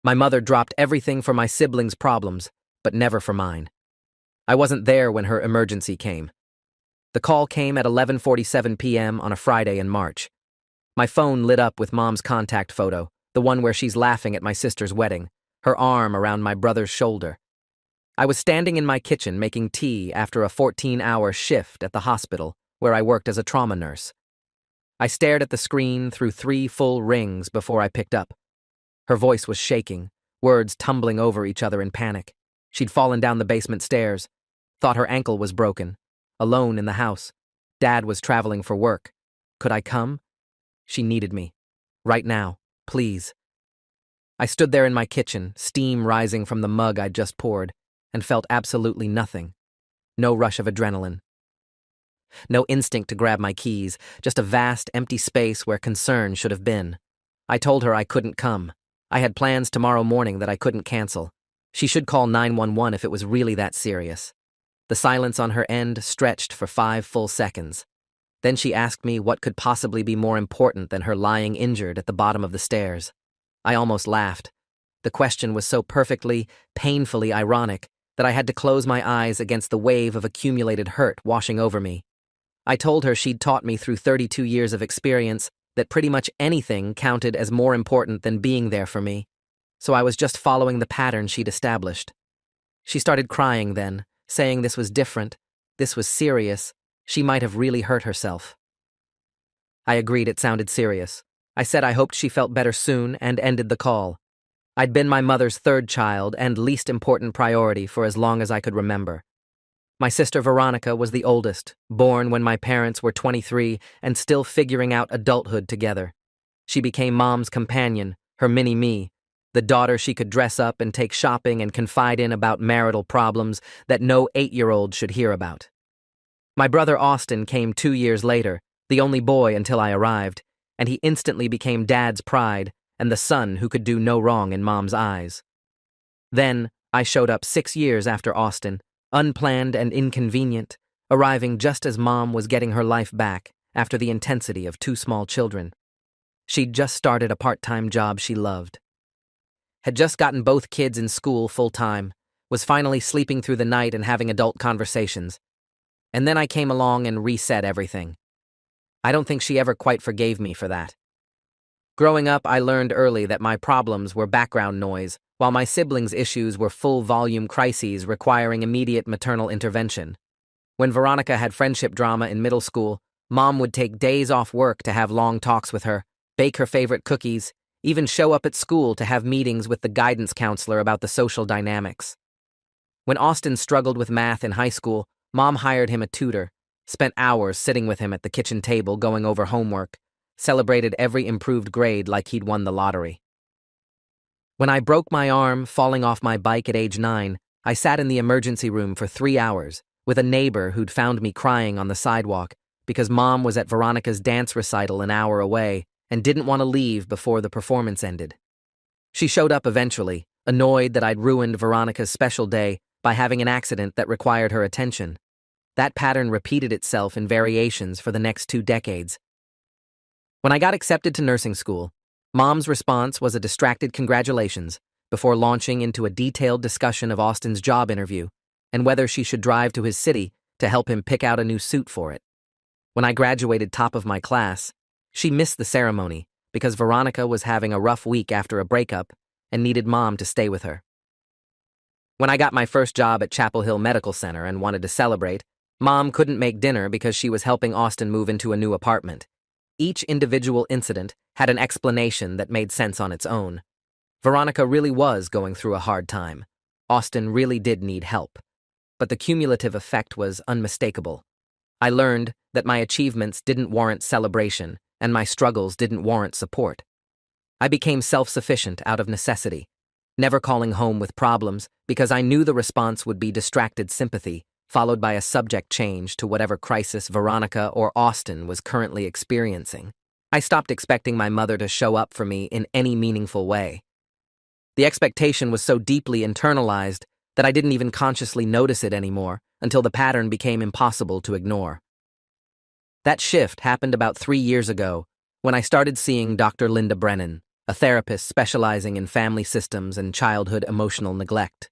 My mother dropped everything for my siblings' problems, but never for mine. I wasn't there when her emergency came. The call came at 11:47 p.m. on a Friday in March. My phone lit up with Mom's contact photo, the one where she's laughing at my sister's wedding, her arm around my brother's shoulder. I was standing in my kitchen making tea after a 14-hour shift at the hospital where I worked as a trauma nurse. I stared at the screen through 3 full rings before I picked up. Her voice was shaking, words tumbling over each other in panic. She'd fallen down the basement stairs, thought her ankle was broken, alone in the house. Dad was traveling for work. Could I come? She needed me. Right now, please. I stood there in my kitchen, steam rising from the mug I'd just poured, and felt absolutely nothing. No rush of adrenaline. No instinct to grab my keys, just a vast, empty space where concern should have been. I told her I couldn't come. I had plans tomorrow morning that I couldn't cancel. She should call 911 if it was really that serious. The silence on her end stretched for 5 full seconds. Then she asked me what could possibly be more important than her lying injured at the bottom of the stairs. I almost laughed. The question was so perfectly, painfully ironic that I had to close my eyes against the wave of accumulated hurt washing over me. I told her she'd taught me through 32 years of experience that pretty much anything counted as more important than being there for me, so I was just following the pattern she'd established. She started crying then, saying this was different, this was serious, she might have really hurt herself. I agreed it sounded serious. I said I hoped she felt better soon and ended the call. I'd been my mother's 3rd child and least important priority for as long as I could remember. My sister Veronica was the oldest, born when my parents were 23 and still figuring out adulthood together. She became Mom's companion, her mini-me, the daughter she could dress up and take shopping and confide in about marital problems that no 8-year-old should hear about. My brother Austin came 2 years later, the only boy until I arrived, and he instantly became Dad's pride and the son who could do no wrong in Mom's eyes. Then, I showed up 6 years after Austin, unplanned and inconvenient, arriving just as Mom was getting her life back after the intensity of 2 small children. She'd just started a part-time job she loved. Had just gotten both kids in school full-time, was finally sleeping through the night and having adult conversations. And then I came along and reset everything. I don't think she ever quite forgave me for that. Growing up, I learned early that my problems were background noise, while my siblings' issues were full-volume crises requiring immediate maternal intervention. When Veronica had friendship drama in middle school, Mom would take days off work to have long talks with her, bake her favorite cookies, even show up at school to have meetings with the guidance counselor about the social dynamics. When Austin struggled with math in high school, Mom hired him a tutor, spent hours sitting with him at the kitchen table going over homework, celebrated every improved grade like he'd won the lottery. When I broke my arm falling off my bike at age 9, I sat in the emergency room for 3 hours with a neighbor who'd found me crying on the sidewalk because Mom was at Veronica's dance recital an hour away and didn't want to leave before the performance ended. She showed up eventually, annoyed that I'd ruined Veronica's special day by having an accident that required her attention. That pattern repeated itself in variations for the next 2 decades. When I got accepted to nursing school, Mom's response was a distracted congratulations before launching into a detailed discussion of Austin's job interview and whether she should drive to his city to help him pick out a new suit for it. When I graduated top of my class, she missed the ceremony because Veronica was having a rough week after a breakup and needed Mom to stay with her. When I got my first job at Chapel Hill Medical Center and wanted to celebrate, Mom couldn't make dinner because she was helping Austin move into a new apartment. Each individual incident had an explanation that made sense on its own. Veronica really was going through a hard time. Austin really did need help. But the cumulative effect was unmistakable. I learned that my achievements didn't warrant celebration and my struggles didn't warrant support. I became self-sufficient out of necessity, never calling home with problems because I knew the response would be distracted sympathy, followed by a subject change to whatever crisis Veronica or Austin was currently experiencing. I stopped expecting my mother to show up for me in any meaningful way. The expectation was so deeply internalized that I didn't even consciously notice it anymore until the pattern became impossible to ignore. That shift happened about 3 years ago when I started seeing Dr. Linda Brennan, a therapist specializing in family systems and childhood emotional neglect.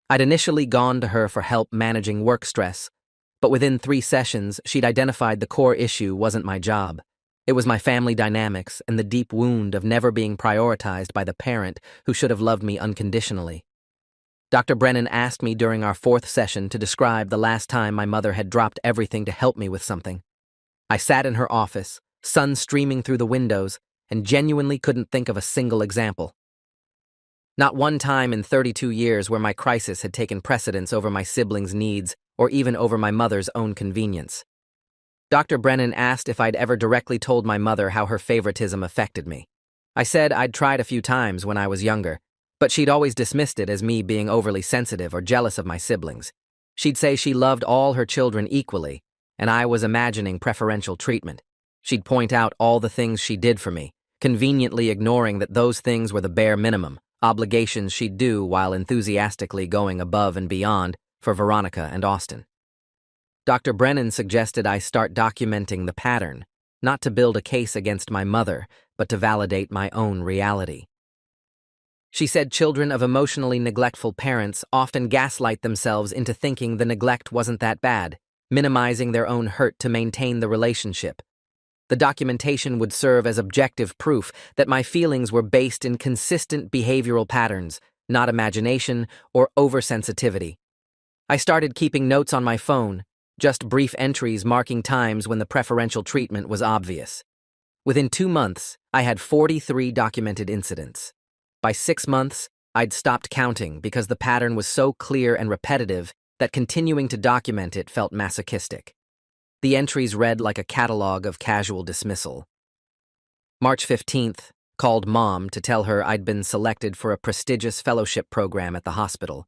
I'd initially gone to her for help managing work stress, but within 3 sessions, she'd identified the core issue wasn't my job. It was my family dynamics and the deep wound of never being prioritized by the parent who should have loved me unconditionally. Dr. Brennan asked me during our 4th session to describe the last time my mother had dropped everything to help me with something. I sat in her office, sun streaming through the windows, and genuinely couldn't think of a single example. Not one time in 32 years where my crisis had taken precedence over my siblings' needs or even over my mother's own convenience. Dr. Brennan asked if I'd ever directly told my mother how her favoritism affected me. I said I'd tried a few times when I was younger, but she'd always dismissed it as me being overly sensitive or jealous of my siblings. She'd say she loved all her children equally, and I was imagining preferential treatment. She'd point out all the things she did for me, conveniently ignoring that those things were the bare minimum, obligations she'd do while enthusiastically going above and beyond for Veronica and Austin. Dr. Brennan suggested I start documenting the pattern, not to build a case against my mother, but to validate my own reality. She said children of emotionally neglectful parents often gaslight themselves into thinking the neglect wasn't that bad, minimizing their own hurt to maintain the relationship. The documentation would serve as objective proof that my feelings were based in consistent behavioral patterns, not imagination or oversensitivity. I started keeping notes on my phone, just brief entries marking times when the preferential treatment was obvious. Within 2 months, I had 43 documented incidents. By 6 months, I'd stopped counting because the pattern was so clear and repetitive that continuing to document it felt masochistic. The entries read like a catalog of casual dismissal. March 15th, called Mom to tell her I'd been selected for a prestigious fellowship program at the hospital.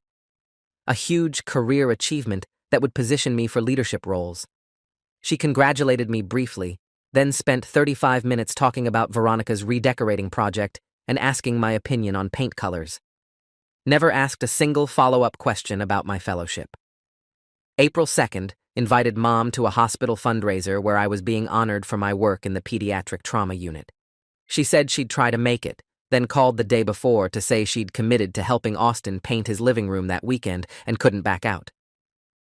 A huge career achievement that would position me for leadership roles. She congratulated me briefly, then spent 35 minutes talking about Veronica's redecorating project and asking my opinion on paint colors. Never asked a single follow-up question about my fellowship. April 2nd, invited Mom to a hospital fundraiser where I was being honored for my work in the pediatric trauma unit. She said she'd try to make it, then called the day before to say she'd committed to helping Austin paint his living room that weekend and couldn't back out.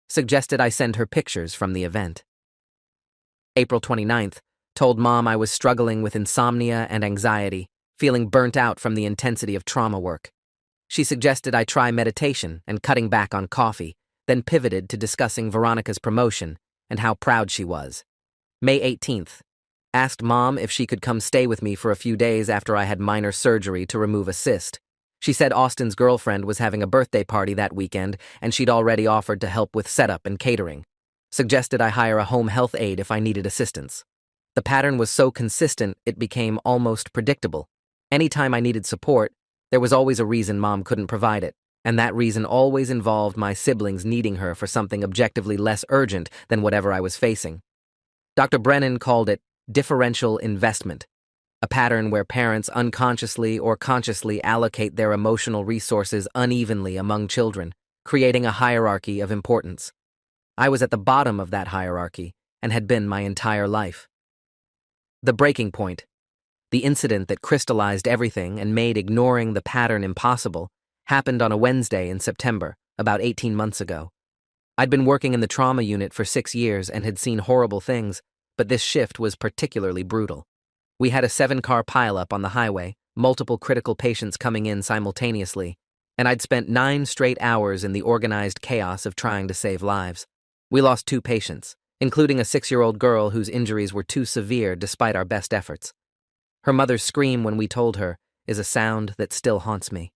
Suggested I send her pictures from the event. April 29th, told Mom I was struggling with insomnia and anxiety, feeling burnt out from the intensity of trauma work. She suggested I try meditation and cutting back on coffee, then pivoted to discussing Veronica's promotion and how proud she was. May 18th, asked Mom if she could come stay with me for a few days after I had minor surgery to remove a cyst. She said Austin's girlfriend was having a birthday party that weekend and she'd already offered to help with setup and catering. Suggested I hire a home health aide if I needed assistance. The pattern was so consistent it became almost predictable. Anytime I needed support, there was always a reason Mom couldn't provide it, and that reason always involved my siblings needing her for something objectively less urgent than whatever I was facing. Dr. Brennan called it differential investment, a pattern where parents unconsciously or consciously allocate their emotional resources unevenly among children, creating a hierarchy of importance. I was at the bottom of that hierarchy and had been my entire life. The breaking point, the incident that crystallized everything and made ignoring the pattern impossible, happened on a Wednesday in September, about 18 months ago. I'd been working in the trauma unit for 6 years and had seen horrible things, but this shift was particularly brutal. We had a 7-car pileup on the highway, multiple critical patients coming in simultaneously, and I'd spent 9 straight hours in the organized chaos of trying to save lives. We lost 2 patients, including a 6-year-old girl whose injuries were too severe despite our best efforts. Her mother's scream when we told her is a sound that still haunts me.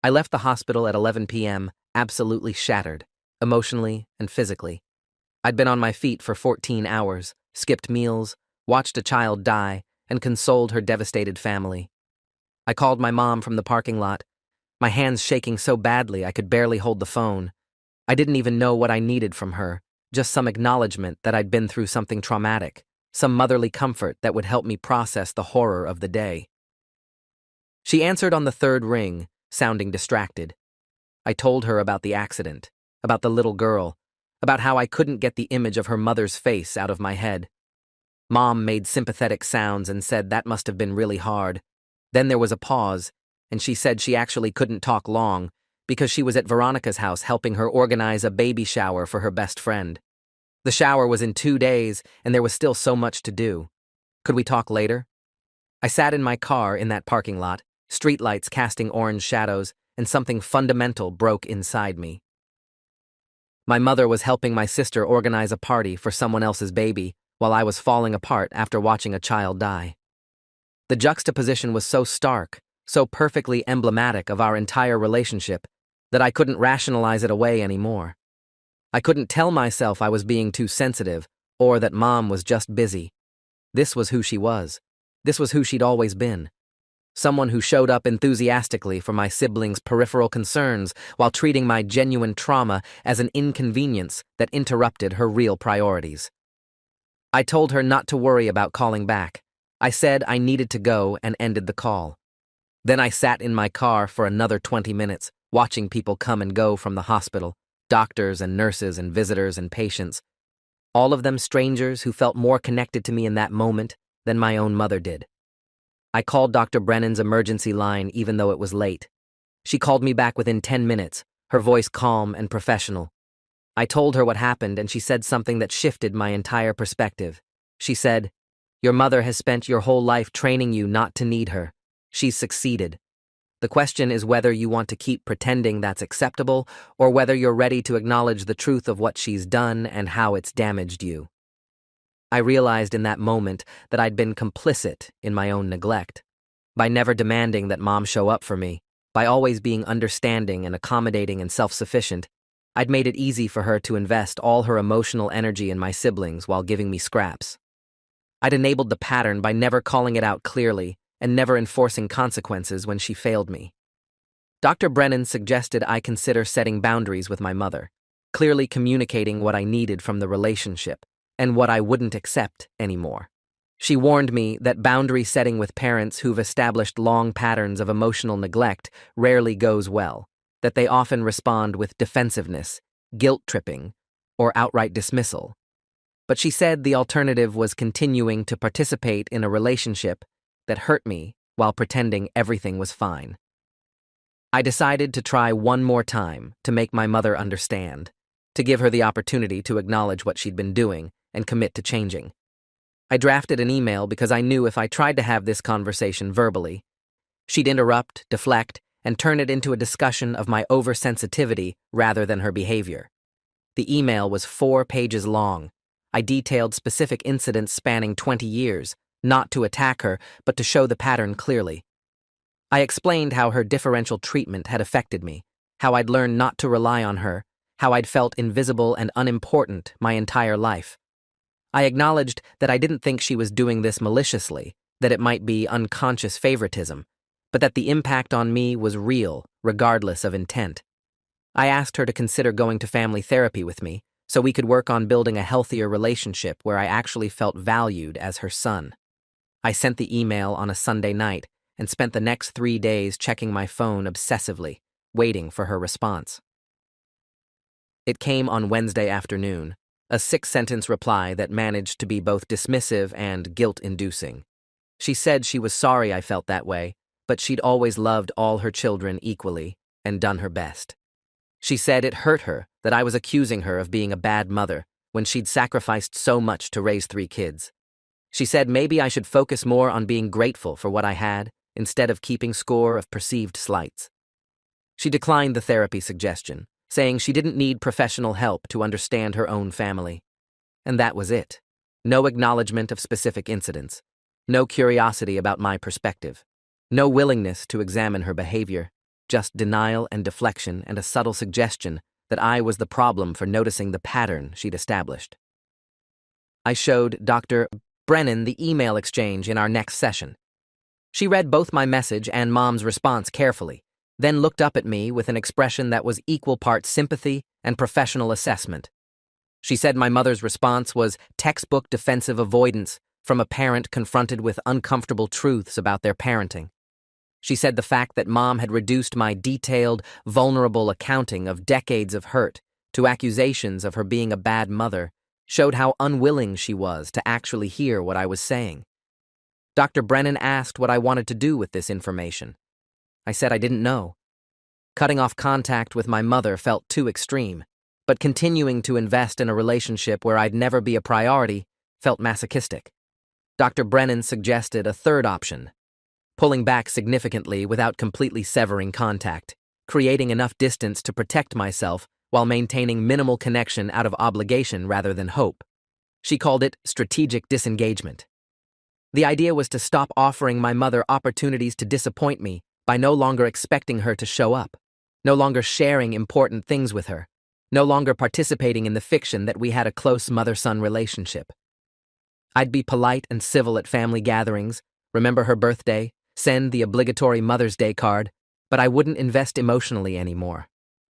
I left the hospital at 11 p.m., absolutely shattered, emotionally and physically. I'd been on my feet for 14 hours, skipped meals, watched a child die, and consoled her devastated family. I called my mom from the parking lot, my hands shaking so badly I could barely hold the phone. I didn't even know what I needed from her, just some acknowledgement that I'd been through something traumatic, some motherly comfort that would help me process the horror of the day. She answered on the 3rd ring, sounding distracted. I told her about the accident, about the little girl, about how I couldn't get the image of her mother's face out of my head. Mom made sympathetic sounds and said that must have been really hard. Then there was a pause, and she said she actually couldn't talk long because she was at Veronica's house helping her organize a baby shower for her best friend. The shower was in 2 days, and there was still so much to do. Could we talk later? I sat in my car in that parking lot, streetlights casting orange shadows, and something fundamental broke inside me. My mother was helping my sister organize a party for someone else's baby while I was falling apart after watching a child die. The juxtaposition was so stark, so perfectly emblematic of our entire relationship, that I couldn't rationalize it away anymore. I couldn't tell myself I was being too sensitive, or that Mom was just busy. This was who she was. This was who she'd always been. Someone who showed up enthusiastically for my siblings' peripheral concerns while treating my genuine trauma as an inconvenience that interrupted her real priorities. I told her not to worry about calling back. I said I needed to go and ended the call. Then I sat in my car for another 20 minutes, watching people come and go from the hospital, doctors and nurses and visitors and patients, all of them strangers who felt more connected to me in that moment than my own mother did. I called Dr. Brennan's emergency line even though it was late. She called me back within 10 minutes, her voice calm and professional. I told her what happened, and she said something that shifted my entire perspective. She said, "Your mother has spent your whole life training you not to need her. She's succeeded. The question is whether you want to keep pretending that's acceptable or whether you're ready to acknowledge the truth of what she's done and how it's damaged you." I realized in that moment that I'd been complicit in my own neglect. By never demanding that Mom show up for me, by always being understanding and accommodating and self-sufficient, I'd made it easy for her to invest all her emotional energy in my siblings while giving me scraps. I'd enabled the pattern by never calling it out clearly and never enforcing consequences when she failed me. Dr. Brennan suggested I consider setting boundaries with my mother, clearly communicating what I needed from the relationship and what I wouldn't accept anymore. She warned me that boundary setting with parents who've established long patterns of emotional neglect rarely goes well, that they often respond with defensiveness, guilt-tripping, or outright dismissal. But she said the alternative was continuing to participate in a relationship that hurt me while pretending everything was fine. I decided to try one more time to make my mother understand, to give her the opportunity to acknowledge what she'd been doing and commit to changing. I drafted an email because I knew if I tried to have this conversation verbally, she'd interrupt, deflect, and turn it into a discussion of my oversensitivity rather than her behavior. The email was 4 pages long. I detailed specific incidents spanning 20 years, not to attack her, but to show the pattern clearly. I explained how her differential treatment had affected me, how I'd learned not to rely on her, how I'd felt invisible and unimportant my entire life. I acknowledged that I didn't think she was doing this maliciously, that it might be unconscious favoritism, but that the impact on me was real, regardless of intent. I asked her to consider going to family therapy with me, so we could work on building a healthier relationship where I actually felt valued as her son. I sent the email on a Sunday night and spent the next 3 days checking my phone obsessively, waiting for her response. It came on Wednesday afternoon, a 6-sentence reply that managed to be both dismissive and guilt-inducing. She said she was sorry I felt that way, but she'd always loved all her children equally and done her best. She said it hurt her that I was accusing her of being a bad mother when she'd sacrificed so much to raise 3 kids. She said maybe I should focus more on being grateful for what I had instead of keeping score of perceived slights. She declined the therapy suggestion, saying she didn't need professional help to understand her own family. And that was it. No acknowledgement of specific incidents. No curiosity about my perspective. No willingness to examine her behavior. Just denial and deflection and a subtle suggestion that I was the problem for noticing the pattern she'd established. I showed Dr. Brennan the email exchange in our next session. She read both my message and Mom's response carefully, then looked up at me with an expression that was equal parts sympathy and professional assessment. She said my mother's response was textbook defensive avoidance from a parent confronted with uncomfortable truths about their parenting. She said the fact that Mom had reduced my detailed, vulnerable accounting of decades of hurt to accusations of her being a bad mother showed how unwilling she was to actually hear what I was saying. Dr. Brennan asked what I wanted to do with this information. I said I didn't know. Cutting off contact with my mother felt too extreme, but continuing to invest in a relationship where I'd never be a priority felt masochistic. Dr. Brennan suggested a third option: pulling back significantly without completely severing contact, creating enough distance to protect myself while maintaining minimal connection out of obligation rather than hope. She called it strategic disengagement. The idea was to stop offering my mother opportunities to disappoint me by no longer expecting her to show up, no longer sharing important things with her, no longer participating in the fiction that we had a close mother-son relationship. I'd be polite and civil at family gatherings, remember her birthday, send the obligatory Mother's Day card, but I wouldn't invest emotionally anymore.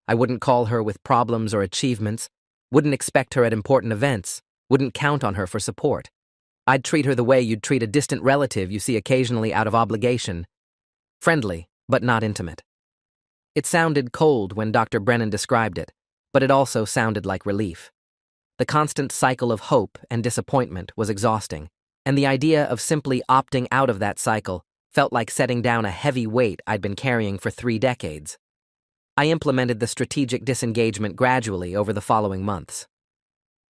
I wouldn't call her with problems or achievements, wouldn't expect her at important events, wouldn't count on her for support. I'd treat her the way you'd treat a distant relative you see occasionally out of obligation, friendly, but not intimate. It sounded cold when Dr. Brennan described it, but it also sounded like relief. The constant cycle of hope and disappointment was exhausting, and the idea of simply opting out of that cycle felt like setting down a heavy weight I'd been carrying for 3 decades. I implemented the strategic disengagement gradually over the following months.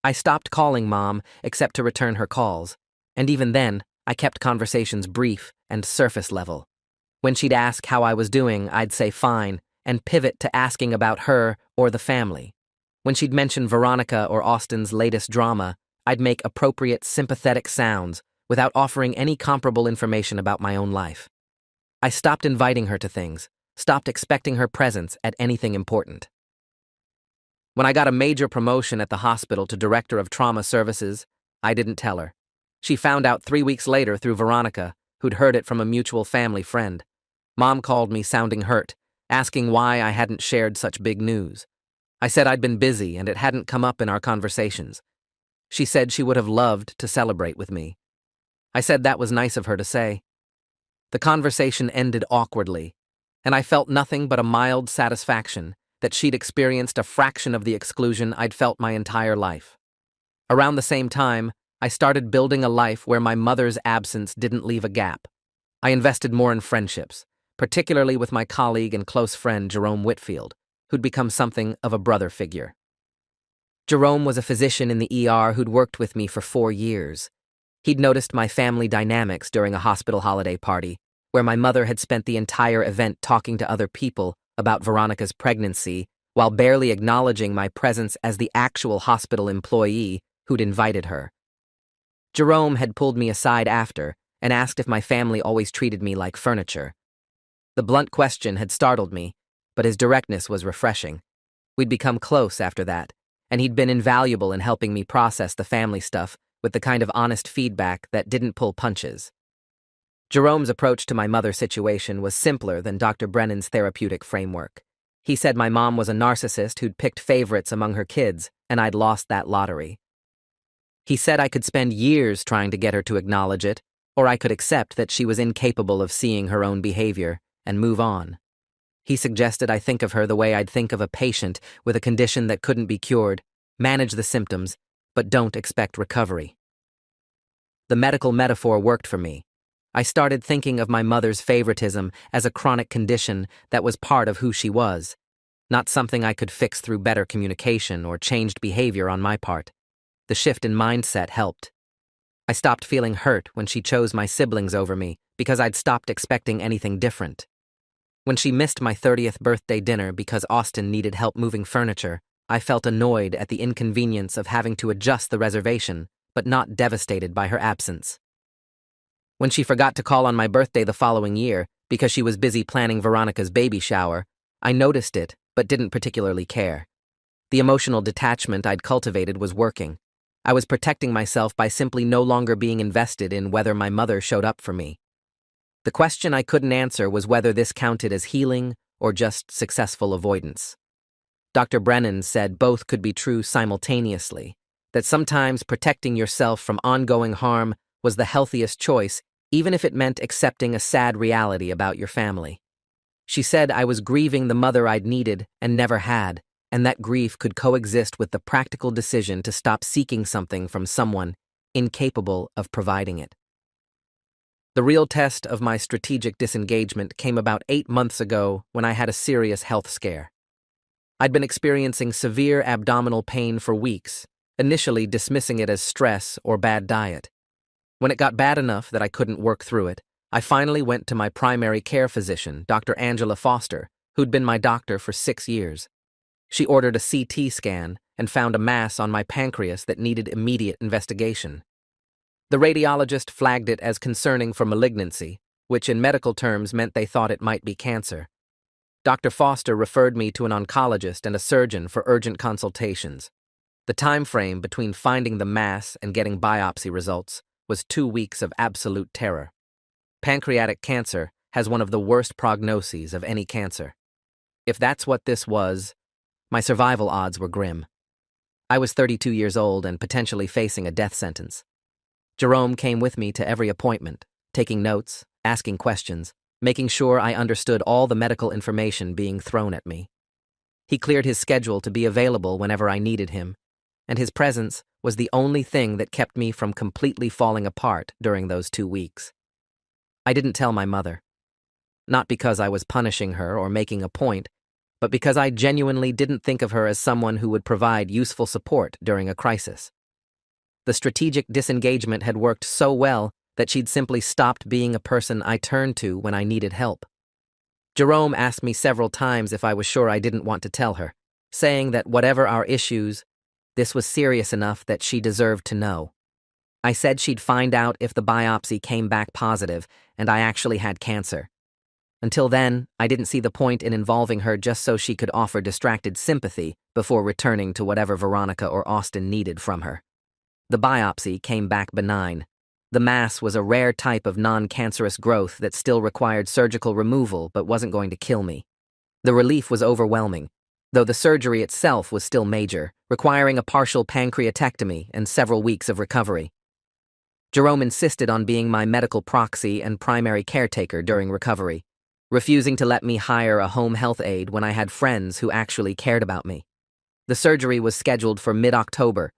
I stopped calling Mom except to return her calls, and even then, I kept conversations brief and surface level. When she'd ask how I was doing, I'd say fine, and pivot to asking about her or the family. When she'd mention Veronica or Austin's latest drama, I'd make appropriate sympathetic sounds without offering any comparable information about my own life. I stopped inviting her to things, stopped expecting her presence at anything important. When I got a major promotion at the hospital to Director of Trauma Services, I didn't tell her. She found out 3 weeks later through Veronica, who'd heard it from a mutual family friend. Mom called me sounding hurt, asking why I hadn't shared such big news. I said I'd been busy and it hadn't come up in our conversations. She said she would have loved to celebrate with me. I said that was nice of her to say. The conversation ended awkwardly, and I felt nothing but a mild satisfaction that she'd experienced a fraction of the exclusion I'd felt my entire life. Around the same time, I started building a life where my mother's absence didn't leave a gap. I invested more in friendships, particularly with my colleague and close friend Jerome Whitfield, who'd become something of a brother figure. Jerome was a physician in the ER who'd worked with me for 4 years. He'd noticed my family dynamics during a hospital holiday party, where my mother had spent the entire event talking to other people about Veronica's pregnancy while barely acknowledging my presence as the actual hospital employee who'd invited her. Jerome had pulled me aside after and asked if my family always treated me like furniture. The blunt question had startled me, but his directness was refreshing. We'd become close after that, and he'd been invaluable in helping me process the family stuff with the kind of honest feedback that didn't pull punches. Jerome's approach to my mother's situation was simpler than Dr. Brennan's therapeutic framework. He said my mom was a narcissist who'd picked favorites among her kids, and I'd lost that lottery. He said I could spend years trying to get her to acknowledge it, or I could accept that she was incapable of seeing her own behavior and move on. He suggested I think of her the way I'd think of a patient with a condition that couldn't be cured, manage the symptoms, but don't expect recovery. The medical metaphor worked for me. I started thinking of my mother's favoritism as a chronic condition that was part of who she was, not something I could fix through better communication or changed behavior on my part. The shift in mindset helped. I stopped feeling hurt when she chose my siblings over me because I'd stopped expecting anything different. When she missed my 30th birthday dinner because Austin needed help moving furniture, I felt annoyed at the inconvenience of having to adjust the reservation, but not devastated by her absence. When she forgot to call on my birthday the following year because she was busy planning Veronica's baby shower, I noticed it, but didn't particularly care. The emotional detachment I'd cultivated was working. I was protecting myself by simply no longer being invested in whether my mother showed up for me. The question I couldn't answer was whether this counted as healing or just successful avoidance. Dr. Brennan said both could be true simultaneously, that sometimes protecting yourself from ongoing harm was the healthiest choice, even if it meant accepting a sad reality about your family. She said I was grieving the mother I'd needed and never had, and that grief could coexist with the practical decision to stop seeking something from someone incapable of providing it. The real test of my strategic disengagement came about 8 months ago when I had a serious health scare. I'd been experiencing severe abdominal pain for weeks, initially dismissing it as stress or bad diet. When it got bad enough that I couldn't work through it, I finally went to my primary care physician, Dr. Angela Foster, who'd been my doctor for 6 years. She ordered a CT scan and found a mass on my pancreas that needed immediate investigation. The radiologist flagged it as concerning for malignancy, which in medical terms meant they thought it might be cancer. Dr. Foster referred me to an oncologist and a surgeon for urgent consultations. The time frame between finding the mass and getting biopsy results was 2 weeks of absolute terror. Pancreatic cancer has one of the worst prognoses of any cancer. If that's what this was, my survival odds were grim. I was 32 years old and potentially facing a death sentence. Jerome came with me to every appointment, taking notes, asking questions, making sure I understood all the medical information being thrown at me. He cleared his schedule to be available whenever I needed him, and his presence was the only thing that kept me from completely falling apart during those 2 weeks. I didn't tell my mother. Not because I was punishing her or making a point, but because I genuinely didn't think of her as someone who would provide useful support during a crisis. The strategic disengagement had worked so well that she'd simply stopped being a person I turned to when I needed help. Jerome asked me several times if I was sure I didn't want to tell her, saying that whatever our issues, this was serious enough that she deserved to know. I said she'd find out if the biopsy came back positive and I actually had cancer. Until then, I didn't see the point in involving her just so she could offer distracted sympathy before returning to whatever Veronica or Austin needed from her. The biopsy came back benign. The mass was a rare type of non-cancerous growth that still required surgical removal but wasn't going to kill me. The relief was overwhelming, though the surgery itself was still major, requiring a partial pancreatectomy and several weeks of recovery. Jerome insisted on being my medical proxy and primary caretaker during recovery, refusing to let me hire a home health aide when I had friends who actually cared about me. The surgery was scheduled for mid-October,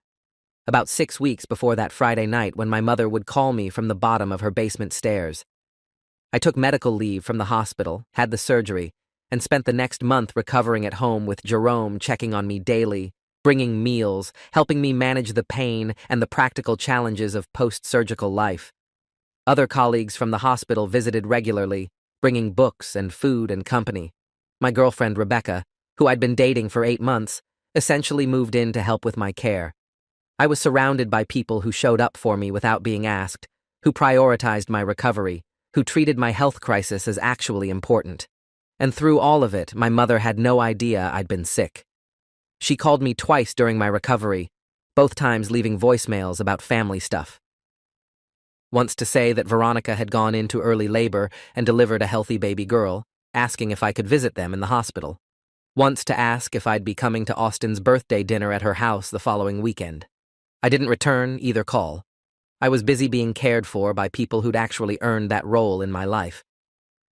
about 6 weeks before that Friday night when my mother would call me from the bottom of her basement stairs. I took medical leave from the hospital, had the surgery, and spent the next month recovering at home with Jerome checking on me daily, bringing meals, helping me manage the pain and the practical challenges of post-surgical life. Other colleagues from the hospital visited regularly, bringing books and food and company. My girlfriend, Rebecca, who I'd been dating for 8 months, essentially moved in to help with my care. I was surrounded by people who showed up for me without being asked, who prioritized my recovery, who treated my health crisis as actually important. And through all of it, my mother had no idea I'd been sick. She called me twice during my recovery, both times leaving voicemails about family stuff. Once to say that Veronica had gone into early labor and delivered a healthy baby girl, asking if I could visit them in the hospital. Once to ask if I'd be coming to Austin's birthday dinner at her house the following weekend. I didn't return either call. I was busy being cared for by people who'd actually earned that role in my life.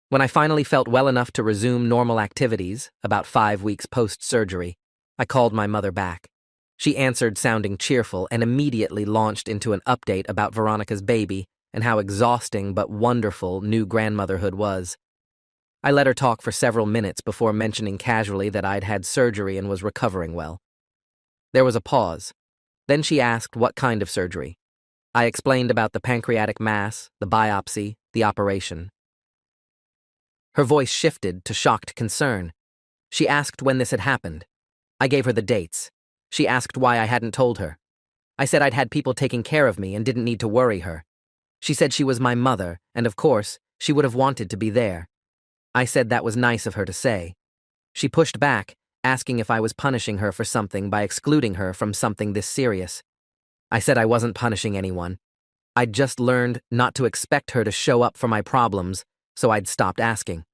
When I finally felt well enough to resume normal activities, about 5 weeks post-surgery, I called my mother back. She answered sounding cheerful and immediately launched into an update about Veronica's baby and how exhausting but wonderful new grandmotherhood was. I let her talk for several minutes before mentioning casually that I'd had surgery and was recovering well. There was a pause. Then she asked what kind of surgery. I explained about the pancreatic mass, the biopsy, the operation. Her voice shifted to shocked concern. She asked when this had happened. I gave her the dates. She asked why I hadn't told her. I said I'd had people taking care of me and didn't need to worry her. She said she was my mother, and of course, she would have wanted to be there. I said that was nice of her to say. She pushed back, asking if I was punishing her for something by excluding her from something this serious. I said I wasn't punishing anyone. I'd just learned not to expect her to show up for my problems, so I'd stopped asking.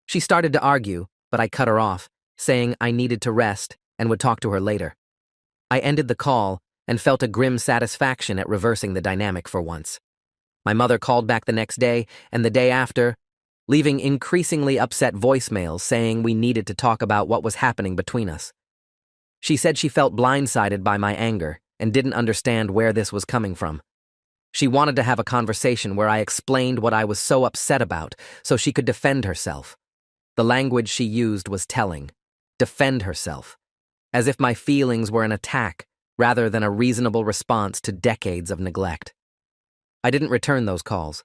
She started to argue, but I cut her off, saying I needed to rest and would talk to her later. I ended the call and felt a grim satisfaction at reversing the dynamic for once. My mother called back the next day and the day after, leaving increasingly upset voicemails saying we needed to talk about what was happening between us. She said she felt blindsided by my anger and didn't understand where this was coming from. She wanted to have a conversation where I explained what I was so upset about so she could defend herself. The language she used was telling. Defend herself. As if my feelings were an attack rather than a reasonable response to decades of neglect. I didn't return those calls.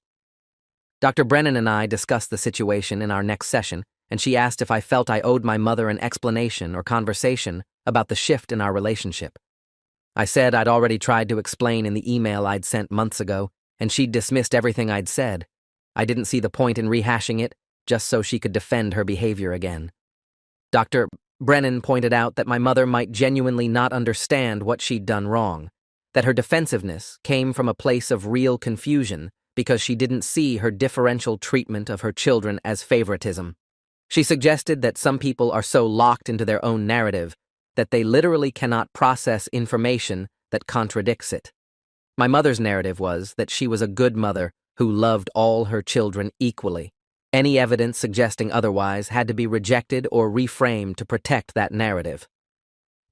Dr. Brennan and I discussed the situation in our next session, and she asked if I felt I owed my mother an explanation or conversation about the shift in our relationship. I said I'd already tried to explain in the email I'd sent months ago, and she'd dismissed everything I'd said. I didn't see the point in rehashing it, just so she could defend her behavior again. Dr. Brennan pointed out that my mother might genuinely not understand what she'd done wrong, that her defensiveness came from a place of real confusion because she didn't see her differential treatment of her children as favoritism. She suggested that some people are so locked into their own narrative that they literally cannot process information that contradicts it. My mother's narrative was that she was a good mother who loved all her children equally. Any evidence suggesting otherwise had to be rejected or reframed to protect that narrative.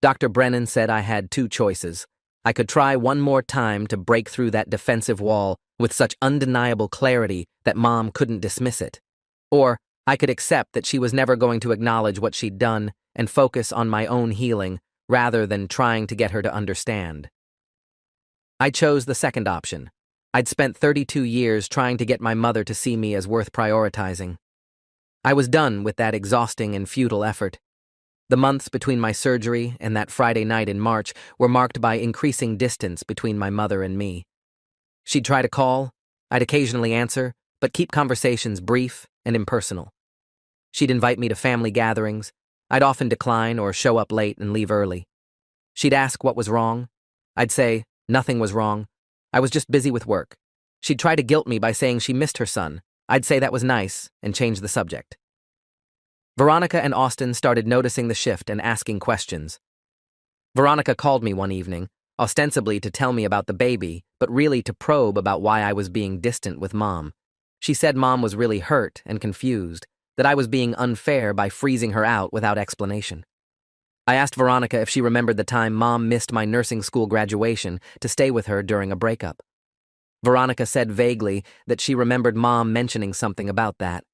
Dr. Brennan said I had two choices. I could try one more time to break through that defensive wall with such undeniable clarity that Mom couldn't dismiss it. Or I could accept that she was never going to acknowledge what she'd done and focus on my own healing rather than trying to get her to understand. I chose the second option. I'd spent 32 years trying to get my mother to see me as worth prioritizing. I was done with that exhausting and futile effort. The months between my surgery and that Friday night in March were marked by increasing distance between my mother and me. She'd try to call, I'd occasionally answer, but keep conversations brief and impersonal. She'd invite me to family gatherings. I'd often decline or show up late and leave early. She'd ask what was wrong. I'd say nothing was wrong. I was just busy with work. She'd try to guilt me by saying she missed her son. I'd say that was nice and change the subject. Veronica and Austin started noticing the shift and asking questions. Veronica called me one evening, ostensibly to tell me about the baby, but really to probe about why I was being distant with Mom. She said Mom was really hurt and confused, that I was being unfair by freezing her out without explanation. I asked Veronica if she remembered the time Mom missed my nursing school graduation to stay with her during a breakup. Veronica said vaguely that she remembered Mom mentioning something about that,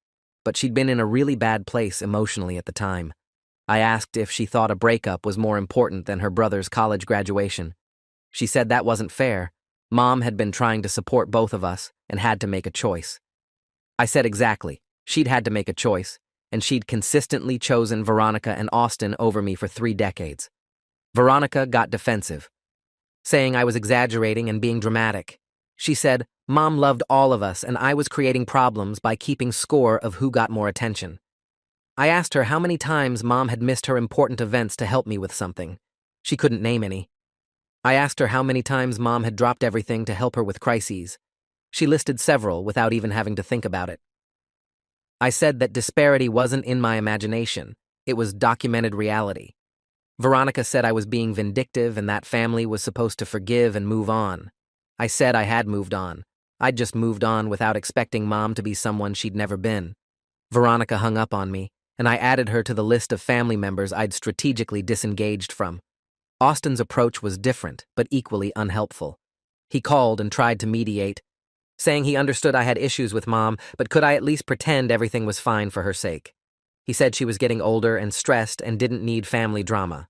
but she'd been in a really bad place emotionally at the time. I asked if she thought a breakup was more important than her brother's college graduation. She said that wasn't fair. Mom had been trying to support both of us and had to make a choice. I said exactly. She'd had to make a choice, and she'd consistently chosen Veronica and Austin over me for 3 decades. Veronica got defensive, saying I was exaggerating and being dramatic. She said, Mom loved all of us and I was creating problems by keeping score of who got more attention. I asked her how many times Mom had missed her important events to help me with something. She couldn't name any. I asked her how many times Mom had dropped everything to help her with crises. She listed several without even having to think about it. I said that disparity wasn't in my imagination. It was documented reality. Veronica said I was being vindictive and that family was supposed to forgive and move on. I said I had moved on. I'd just moved on without expecting Mom to be someone she'd never been. Veronica hung up on me, and I added her to the list of family members I'd strategically disengaged from. Austin's approach was different, but equally unhelpful. He called and tried to mediate, saying he understood I had issues with Mom, but could I at least pretend everything was fine for her sake. He said she was getting older and stressed and didn't need family drama.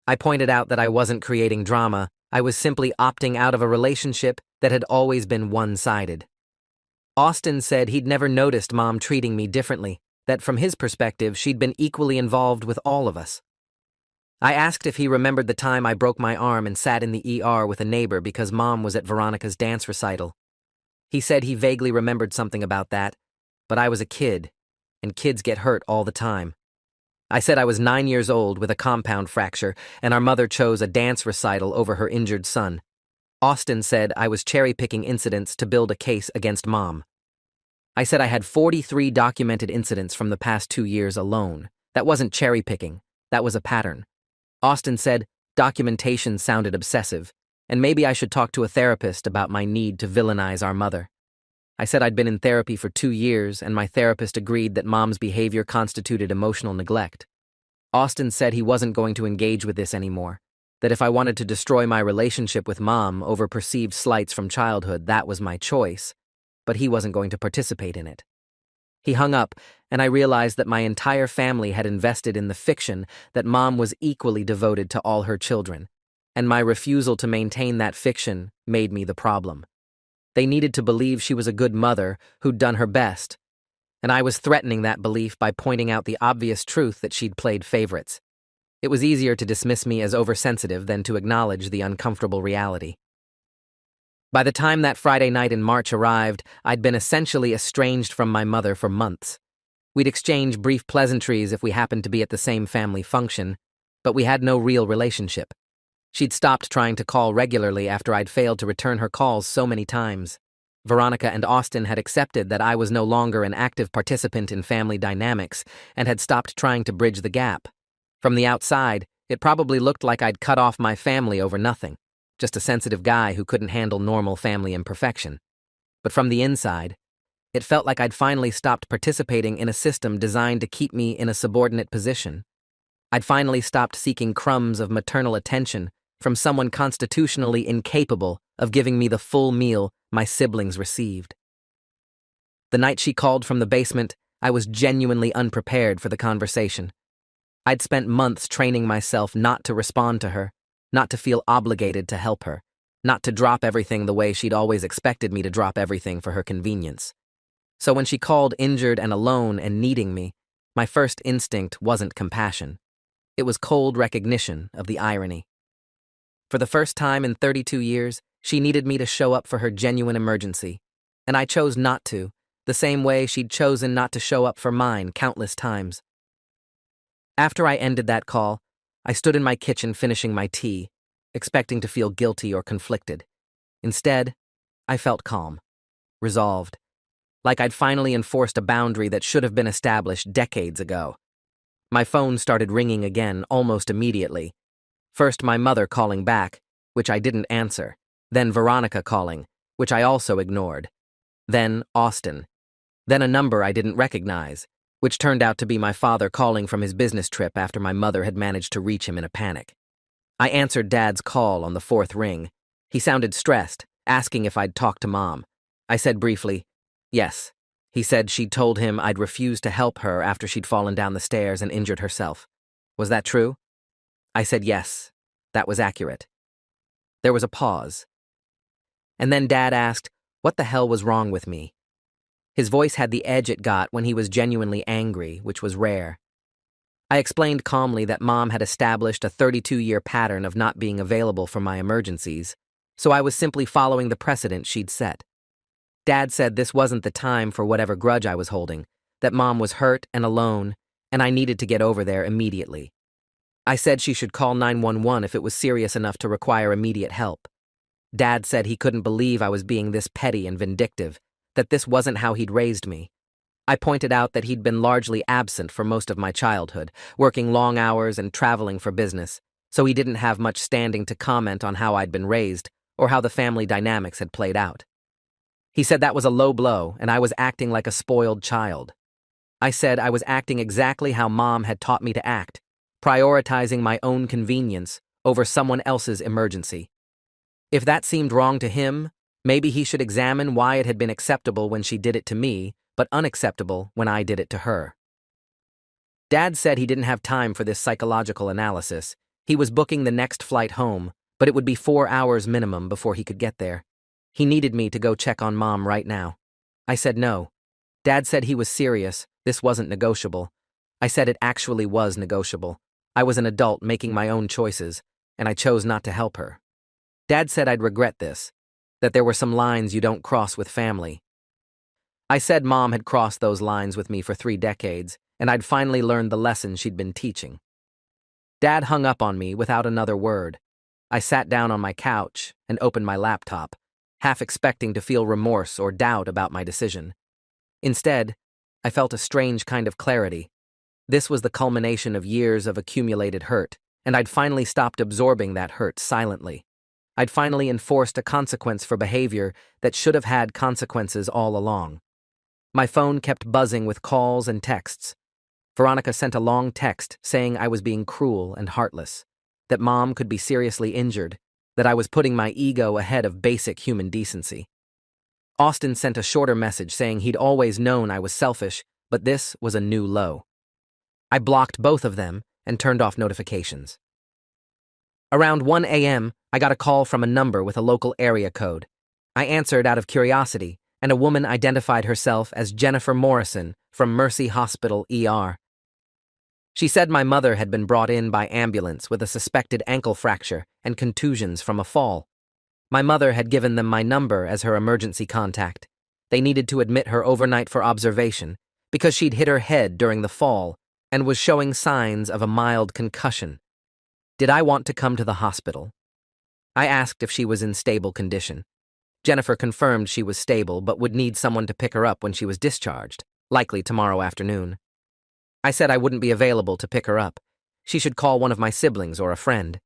I pointed out that I wasn't creating drama, I was simply opting out of a relationship that had always been one-sided. Austin said he'd never noticed Mom treating me differently, that from his perspective she'd been equally involved with all of us. I asked if he remembered the time I broke my arm and sat in the ER with a neighbor because Mom was at Veronica's dance recital. He said he vaguely remembered something about that, but I was a kid, and kids get hurt all the time. I said I was 9 years old with a compound fracture, and our mother chose a dance recital over her injured son. Austin said I was cherry-picking incidents to build a case against Mom. I said I had 43 documented incidents from the past 2 years alone. That wasn't cherry-picking, that was a pattern. Austin said documentation sounded obsessive, and maybe I should talk to a therapist about my need to villainize our mother. I said I'd been in therapy for 2 years, and my therapist agreed that Mom's behavior constituted emotional neglect. Austin said he wasn't going to engage with this anymore. That if I wanted to destroy my relationship with Mom over perceived slights from childhood, that was my choice, but he wasn't going to participate in it. He hung up, and I realized that my entire family had invested in the fiction that Mom was equally devoted to all her children, and my refusal to maintain that fiction made me the problem. They needed to believe she was a good mother who'd done her best, and I was threatening that belief by pointing out the obvious truth that she'd played favorites. It was easier to dismiss me as oversensitive than to acknowledge the uncomfortable reality. By the time that Friday night in March arrived, I'd been essentially estranged from my mother for months. We'd exchange brief pleasantries if we happened to be at the same family function, but we had no real relationship. She'd stopped trying to call regularly after I'd failed to return her calls so many times. Veronica and Austin had accepted that I was no longer an active participant in family dynamics and had stopped trying to bridge the gap. From the outside, it probably looked like I'd cut off my family over nothing, just a sensitive guy who couldn't handle normal family imperfection. But from the inside, it felt like I'd finally stopped participating in a system designed to keep me in a subordinate position. I'd finally stopped seeking crumbs of maternal attention from someone constitutionally incapable of giving me the full meal my siblings received. The night she called from the basement, I was genuinely unprepared for the conversation. I'd spent months training myself not to respond to her, not to feel obligated to help her, not to drop everything the way she'd always expected me to drop everything for her convenience. So when she called injured and alone and needing me, my first instinct wasn't compassion. It was cold recognition of the irony. For the first time in 32 years, she needed me to show up for her genuine emergency, and I chose not to, the same way she'd chosen not to show up for mine countless times. After I ended that call, I stood in my kitchen finishing my tea, expecting to feel guilty or conflicted. Instead, I felt calm, resolved, like I'd finally enforced a boundary that should have been established decades ago. My phone started ringing again almost immediately. First my mother calling back, which I didn't answer, then Veronica calling, which I also ignored, then Austin, then a number I didn't recognize, which turned out to be my father calling from his business trip after my mother had managed to reach him in a panic. I answered Dad's call on the fourth ring. He sounded stressed, asking if I'd talk to Mom. I said briefly, yes. He said she'd told him I'd refused to help her after she'd fallen down the stairs and injured herself. Was that true? I said yes, that was accurate. There was a pause. And then Dad asked, what the hell was wrong with me? His voice had the edge it got when he was genuinely angry, which was rare. I explained calmly that Mom had established a 32-year pattern of not being available for my emergencies, so I was simply following the precedent she'd set. Dad said this wasn't the time for whatever grudge I was holding, that Mom was hurt and alone, and I needed to get over there immediately. I said she should call 911 if it was serious enough to require immediate help. Dad said he couldn't believe I was being this petty and vindictive, that this wasn't how he'd raised me. I pointed out that he'd been largely absent for most of my childhood, working long hours and traveling for business, so he didn't have much standing to comment on how I'd been raised or how the family dynamics had played out. He said that was a low blow and I was acting like a spoiled child. I said I was acting exactly how Mom had taught me to act, prioritizing my own convenience over someone else's emergency. If that seemed wrong to him, maybe he should examine why it had been acceptable when she did it to me, but unacceptable when I did it to her. Dad said he didn't have time for this psychological analysis. He was booking the next flight home, but it would be 4 hours minimum before he could get there. He needed me to go check on Mom right now. I said no. Dad said he was serious, this wasn't negotiable. I said it actually was negotiable. I was an adult making my own choices, and I chose not to help her. Dad said I'd regret this, that there were some lines you don't cross with family. I said Mom had crossed those lines with me for 3 decades, and I'd finally learned the lesson she'd been teaching. Dad hung up on me without another word. I sat down on my couch and opened my laptop, half expecting to feel remorse or doubt about my decision. Instead, I felt a strange kind of clarity. This was the culmination of years of accumulated hurt, and I'd finally stopped absorbing that hurt silently. I'd finally enforced a consequence for behavior that should have had consequences all along. My phone kept buzzing with calls and texts. Veronica sent a long text saying I was being cruel and heartless. that mom could be seriously injured, that I was putting my ego ahead of basic human decency. Austin sent a shorter message saying he'd always known I was selfish, but this was a new low. I blocked both of them and turned off notifications. Around 1 a.m., I got a call from a number with a local area code. I answered out of curiosity, and a woman identified herself as Jennifer Morrison from Mercy Hospital ER. She said my mother had been brought in by ambulance with a suspected ankle fracture and contusions from a fall. My mother had given them my number as her emergency contact. They needed to admit her overnight for observation because she'd hit her head during the fall and was showing signs of a mild concussion. Did I want to come to the hospital? I asked if she was in stable condition. Jennifer confirmed she was stable but would need someone to pick her up when she was discharged, likely tomorrow afternoon. I said I wouldn't be available to pick her up. She should call one of my siblings or a friend.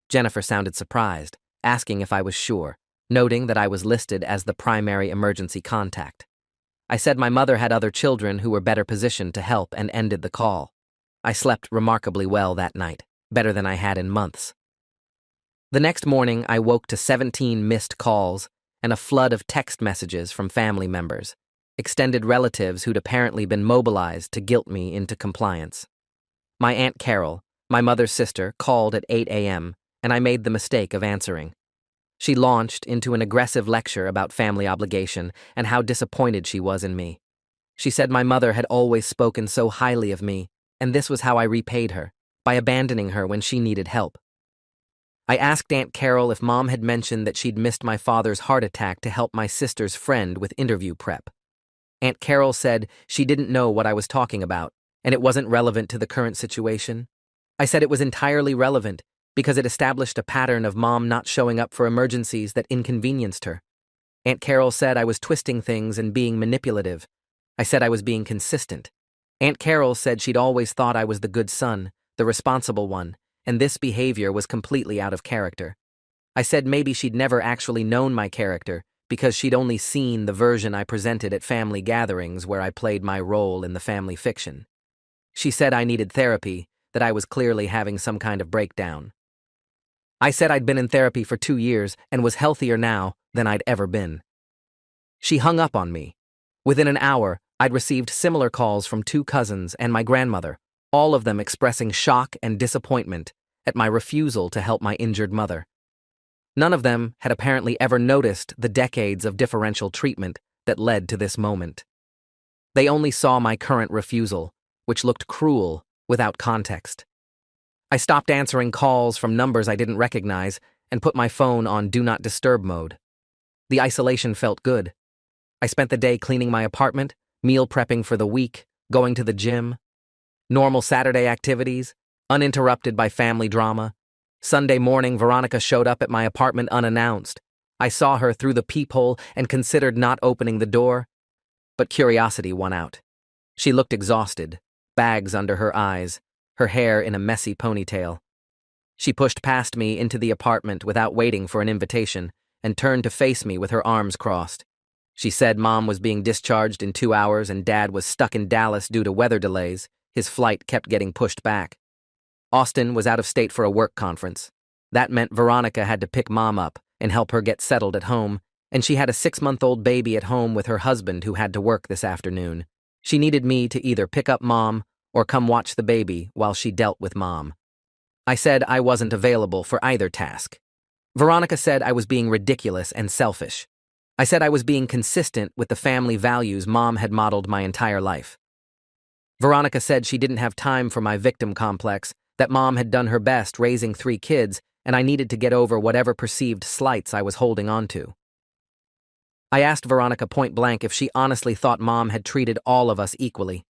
Jennifer sounded surprised, asking if I was sure, noting that I was listed as the primary emergency contact. I said my mother had other children who were better positioned to help and ended the call. I slept remarkably well that night, better than I had in months. The next morning, I woke to 17 missed calls and a flood of text messages from family members, extended relatives who'd apparently been mobilized to guilt me into compliance. My Aunt Carol, my mother's sister, called at 8 a.m., and I made the mistake of answering. She launched into an aggressive lecture about family obligation and how disappointed she was in me. She said my mother had always spoken so highly of me, and this was how I repaid her, by abandoning her when she needed help. I asked Aunt Carol if Mom had mentioned that she'd missed my father's heart attack to help my sister's friend with interview prep. Aunt Carol said she didn't know what I was talking about, and it wasn't relevant to the current situation. I said it was entirely relevant because it established a pattern of Mom not showing up for emergencies that inconvenienced her. Aunt Carol said I was twisting things and being manipulative. I said I was being consistent. Aunt Carol said she'd always thought I was the good son, the responsible one, and this behavior was completely out of character. I said maybe she'd never actually known my character because she'd only seen the version I presented at family gatherings where I played my role in the family fiction. She said I needed therapy, that I was clearly having some kind of breakdown. I said I'd been in therapy for 2 years and was healthier now than I'd ever been. She hung up on me. Within an hour, I'd received similar calls from 2 cousins and my grandmother, all of them expressing shock and disappointment at my refusal to help my injured mother. None of them had apparently ever noticed the decades of differential treatment that led to this moment. They only saw my current refusal, which looked cruel without context. I stopped answering calls from numbers I didn't recognize and put my phone on Do Not Disturb mode. The isolation felt good. I spent the day cleaning my apartment, meal prepping for the week, going to the gym. Normal Saturday activities, uninterrupted by family drama. Sunday morning, Veronica showed up at my apartment unannounced. I saw her through the peephole and considered not opening the door, but curiosity won out. She looked exhausted, bags under her eyes, her hair in a messy ponytail. She pushed past me into the apartment without waiting for an invitation and turned to face me with her arms crossed. She said Mom was being discharged in 2 hours and Dad was stuck in Dallas due to weather delays. His flight kept getting pushed back. Austin was out of state for a work conference. That meant Veronica had to pick Mom up and help her get settled at home, and she had a 6-month-old baby at home with her husband who had to work this afternoon. She needed me to either pick up Mom or come watch the baby while she dealt with Mom. I said I wasn't available for either task. Veronica said I was being ridiculous and selfish. I said I was being consistent with the family values Mom had modeled my entire life. Veronica said she didn't have time for my victim complex, that Mom had done her best raising 3 kids, and I needed to get over whatever perceived slights I was holding on to. I asked Veronica point blank if she honestly thought Mom had treated all of us equally.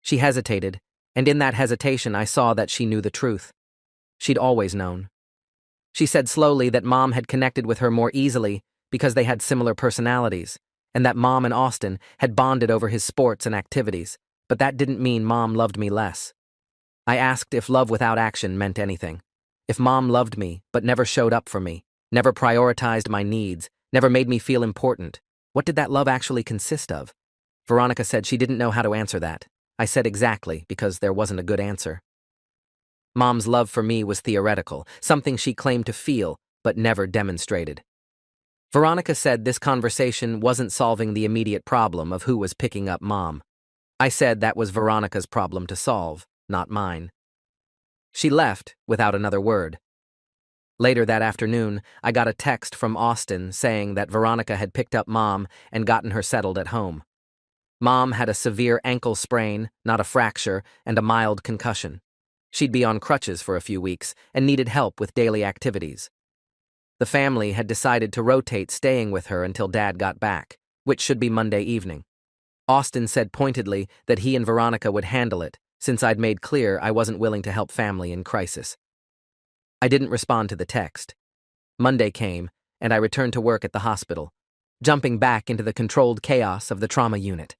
She hesitated, and in that hesitation I saw that she knew the truth. She'd always known. She said slowly that Mom had connected with her more easily because they had similar personalities, and that Mom and Austin had bonded over his sports and activities, but that didn't mean Mom loved me less. I asked if love without action meant anything. If Mom loved me but never showed up for me, never prioritized my needs, never made me feel important, what did that love actually consist of? Veronica said she didn't know how to answer that. I said exactly because there wasn't a good answer. Mom's love for me was theoretical, something she claimed to feel, but never demonstrated. Veronica said this conversation wasn't solving the immediate problem of who was picking up Mom. I said that was Veronica's problem to solve, not mine. She left without another word. Later that afternoon, I got a text from Austin saying that Veronica had picked up Mom and gotten her settled at home. Mom had a severe ankle sprain, not a fracture, and a mild concussion. She'd be on crutches for a few weeks and needed help with daily activities. The family had decided to rotate staying with her until Dad got back, which should be Monday evening. Austin said pointedly that he and Veronica would handle it, since I'd made clear I wasn't willing to help family in crisis. I didn't respond to the text. Monday came, and I returned to work at the hospital, jumping back into the controlled chaos of the trauma unit.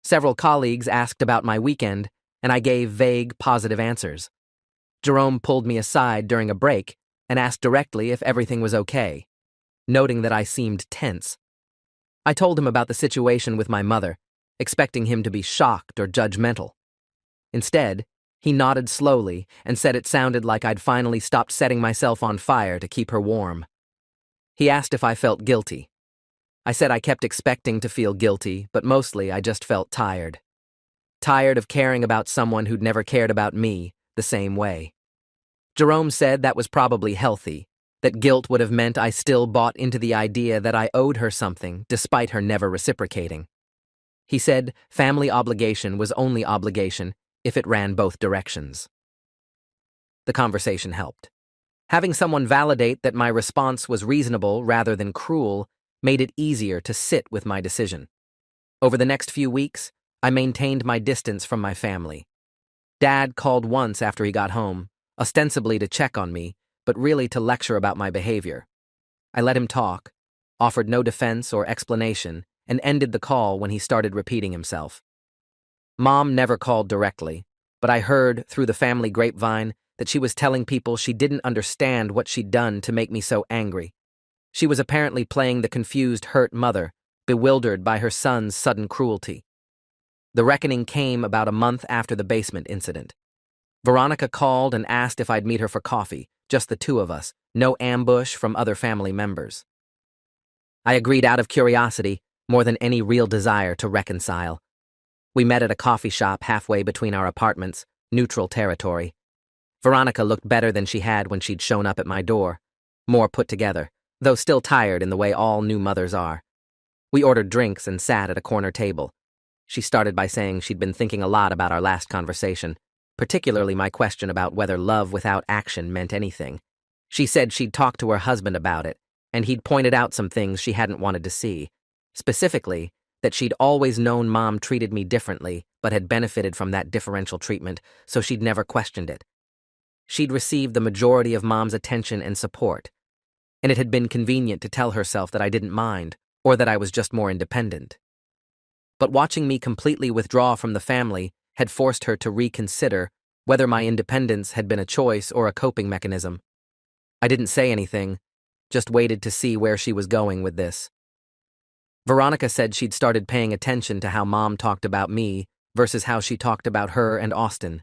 Several colleagues asked about my weekend, and I gave vague, positive answers. Jerome pulled me aside during a break and asked directly if everything was okay, noting that I seemed tense. I told him about the situation with my mother, expecting him to be shocked or judgmental. Instead, he nodded slowly and said it sounded like I'd finally stopped setting myself on fire to keep her warm. He asked if I felt guilty. I said I kept expecting to feel guilty, but mostly I just felt tired. Tired of caring about someone who'd never cared about me the same way. Jerome said that was probably healthy, that guilt would have meant I still bought into the idea that I owed her something despite her never reciprocating. He said family obligation was only obligation if it ran both directions. The conversation helped. Having someone validate that my response was reasonable rather than cruel made it easier to sit with my decision. Over the next few weeks, I maintained my distance from my family. Dad called once after he got home, ostensibly to check on me, but really to lecture about my behavior. I let him talk, offered no defense or explanation, and ended the call when he started repeating himself. Mom never called directly, but I heard through the family grapevine that she was telling people she didn't understand what she'd done to make me so angry. She was apparently playing the confused, hurt mother, bewildered by her son's sudden cruelty. The reckoning came about a month after the basement incident. Veronica called and asked if I'd meet her for coffee, just the two of us, no ambush from other family members. I agreed out of curiosity, more than any real desire to reconcile. We met at a coffee shop halfway between our apartments, neutral territory. Veronica looked better than she had when she'd shown up at my door, more put together, though still tired in the way all new mothers are. We ordered drinks and sat at a corner table. She started by saying she'd been thinking a lot about our last conversation, particularly my question about whether love without action meant anything. She said she'd talked to her husband about it, and he'd pointed out some things she hadn't wanted to see. Specifically, that she'd always known Mom treated me differently, but had benefited from that differential treatment, so she'd never questioned it. She'd received the majority of Mom's attention and support, and it had been convenient to tell herself that I didn't mind, or that I was just more independent. But watching me completely withdraw from the family had forced her to reconsider whether my independence had been a choice or a coping mechanism. I didn't say anything, just waited to see where she was going with this. Veronica said she'd started paying attention to how Mom talked about me versus how she talked about her and Austin.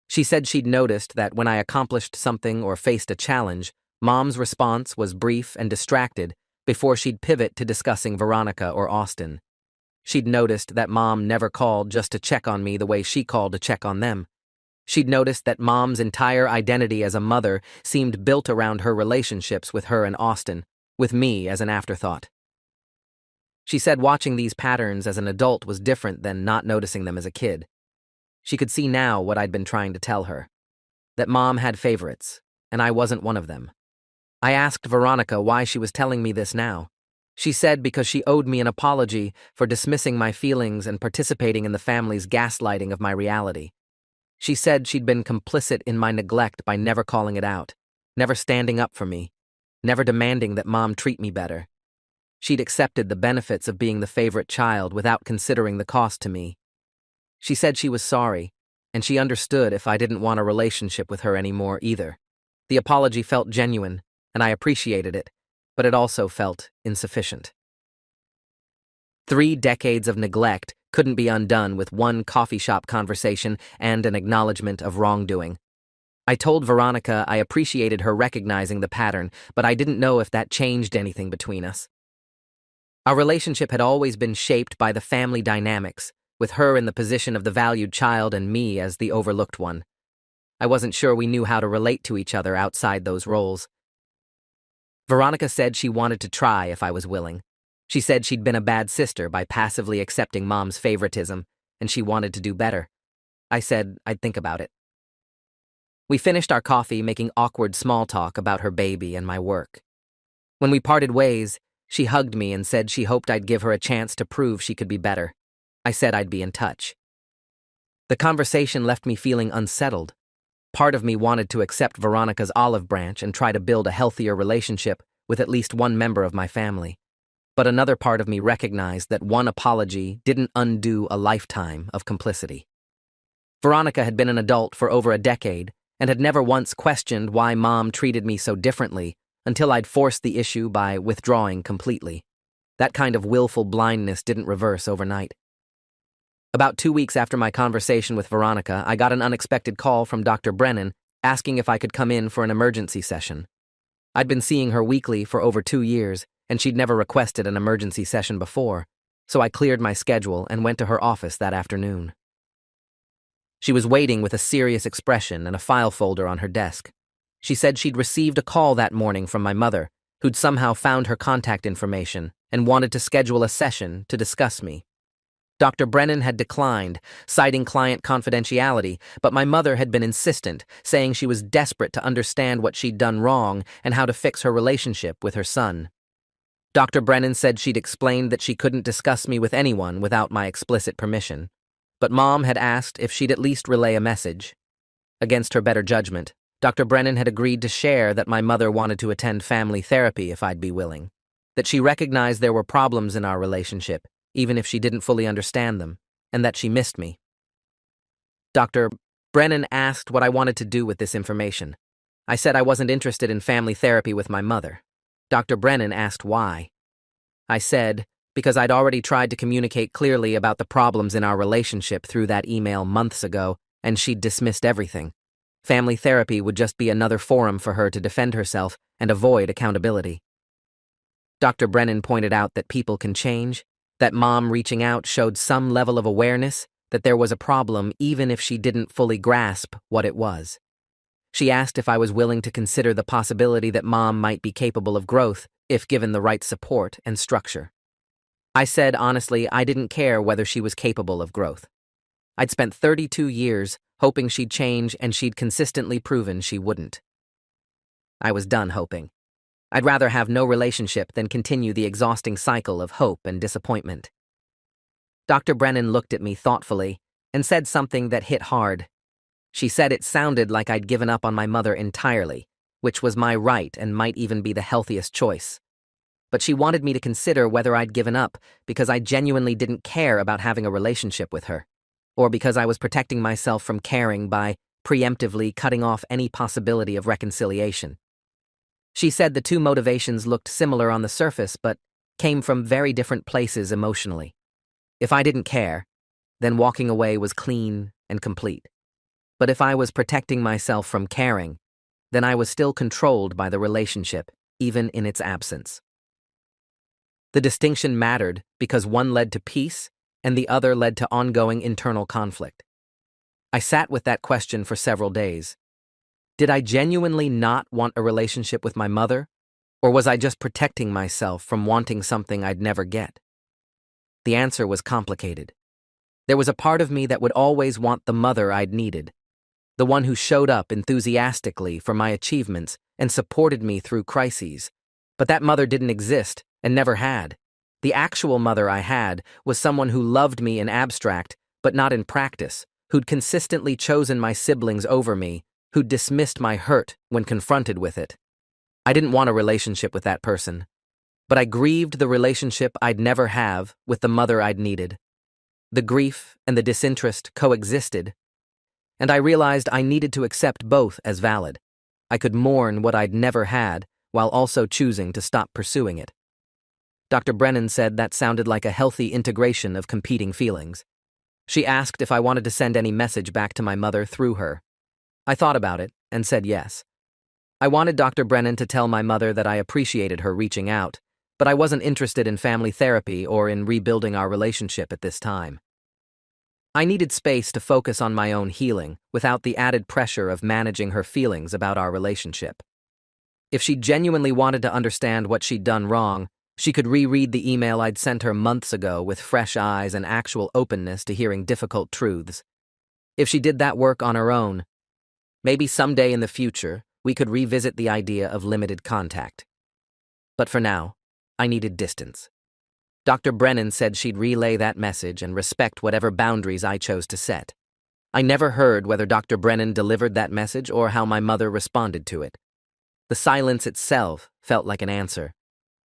She said she'd noticed that when I accomplished something or faced a challenge, Mom's response was brief and distracted before she'd pivot to discussing Veronica or Austin. She'd noticed that Mom never called just to check on me the way she called to check on them. She'd noticed that Mom's entire identity as a mother seemed built around her relationships with her and Austin, with me as an afterthought. She said watching these patterns as an adult was different than not noticing them as a kid. She could see now what I'd been trying to tell her, that Mom had favorites, and I wasn't one of them. I asked Veronica why she was telling me this now. She said because she owed me an apology for dismissing my feelings and participating in the family's gaslighting of my reality. She said she'd been complicit in my neglect by never calling it out, never standing up for me, never demanding that Mom treat me better. She'd accepted the benefits of being the favorite child without considering the cost to me. She said she was sorry, and she understood if I didn't want a relationship with her anymore either. The apology felt genuine, and I appreciated it, but it also felt insufficient. 3 decades of neglect couldn't be undone with one coffee shop conversation and an acknowledgement of wrongdoing. I told Veronica I appreciated her recognizing the pattern, but I didn't know if that changed anything between us. Our relationship had always been shaped by the family dynamics, with her in the position of the valued child and me as the overlooked one. I wasn't sure we knew how to relate to each other outside those roles. Veronica said she wanted to try if I was willing. She said she'd been a bad sister by passively accepting Mom's favoritism, and she wanted to do better. I said I'd think about it. We finished our coffee making awkward small talk about her baby and my work. When we parted ways, she hugged me and said she hoped I'd give her a chance to prove she could be better. I said I'd be in touch. The conversation left me feeling unsettled. Part of me wanted to accept Veronica's olive branch and try to build a healthier relationship with at least one member of my family. But another part of me recognized that one apology didn't undo a lifetime of complicity. Veronica had been an adult for over a decade and had never once questioned why Mom treated me so differently until I'd forced the issue by withdrawing completely. That kind of willful blindness didn't reverse overnight. About 2 weeks after my conversation with Veronica, I got an unexpected call from Dr. Brennan asking if I could come in for an emergency session. I'd been seeing her weekly for over 2 years, and she'd never requested an emergency session before, so I cleared my schedule and went to her office that afternoon. She was waiting with a serious expression and a file folder on her desk. She said she'd received a call that morning from my mother, who'd somehow found her contact information and wanted to schedule a session to discuss me. Dr. Brennan had declined, citing client confidentiality, but my mother had been insistent, saying she was desperate to understand what she'd done wrong and how to fix her relationship with her son. Dr. Brennan said she'd explained that she couldn't discuss me with anyone without my explicit permission, but Mom had asked if she'd at least relay a message. Against her better judgment, Dr. Brennan had agreed to share that my mother wanted to attend family therapy if I'd be willing, that she recognized there were problems in our relationship, even if she didn't fully understand them, and that she missed me. Dr. Brennan asked what I wanted to do with this information. I said I wasn't interested in family therapy with my mother. Dr. Brennan asked why. I said, because I'd already tried to communicate clearly about the problems in our relationship through that email months ago, and she'd dismissed everything. Family therapy would just be another forum for her to defend herself and avoid accountability. Dr. Brennan pointed out that people can change, that Mom reaching out showed some level of awareness that there was a problem even if she didn't fully grasp what it was. She asked if I was willing to consider the possibility that Mom might be capable of growth if given the right support and structure. I said honestly I didn't care whether she was capable of growth. I'd spent 32 years hoping she'd change, and she'd consistently proven she wouldn't. I was done hoping. I'd rather have no relationship than continue the exhausting cycle of hope and disappointment. Dr. Brennan looked at me thoughtfully and said something that hit hard. She said it sounded like I'd given up on my mother entirely, which was my right and might even be the healthiest choice. But she wanted me to consider whether I'd given up because I genuinely didn't care about having a relationship with her, or because I was protecting myself from caring by preemptively cutting off any possibility of reconciliation. She said the two motivations looked similar on the surface, but came from very different places emotionally. If I didn't care, then walking away was clean and complete. But if I was protecting myself from caring, then I was still controlled by the relationship, even in its absence. The distinction mattered because one led to peace and the other led to ongoing internal conflict. I sat with that question for several days. Did I genuinely not want a relationship with my mother, or was I just protecting myself from wanting something I'd never get? The answer was complicated. There was a part of me that would always want the mother I'd needed, the one who showed up enthusiastically for my achievements and supported me through crises. But that mother didn't exist and never had. The actual mother I had was someone who loved me in abstract, but not in practice, who'd consistently chosen my siblings over me, who'd dismissed my hurt when confronted with it. I didn't want a relationship with that person, but I grieved the relationship I'd never have with the mother I'd needed. The grief and the disinterest coexisted, and I realized I needed to accept both as valid. I could mourn what I'd never had while also choosing to stop pursuing it. Dr. Brennan said that sounded like a healthy integration of competing feelings. She asked if I wanted to send any message back to my mother through her. I thought about it, and said yes. I wanted Dr. Brennan to tell my mother that I appreciated her reaching out, but I wasn't interested in family therapy or in rebuilding our relationship at this time. I needed space to focus on my own healing without the added pressure of managing her feelings about our relationship. If she genuinely wanted to understand what she'd done wrong, she could reread the email I'd sent her months ago with fresh eyes and actual openness to hearing difficult truths. If she did that work on her own, maybe someday in the future, we could revisit the idea of limited contact. But for now, I needed distance. Dr. Brennan said she'd relay that message and respect whatever boundaries I chose to set. I never heard whether Dr. Brennan delivered that message or how my mother responded to it. The silence itself felt like an answer.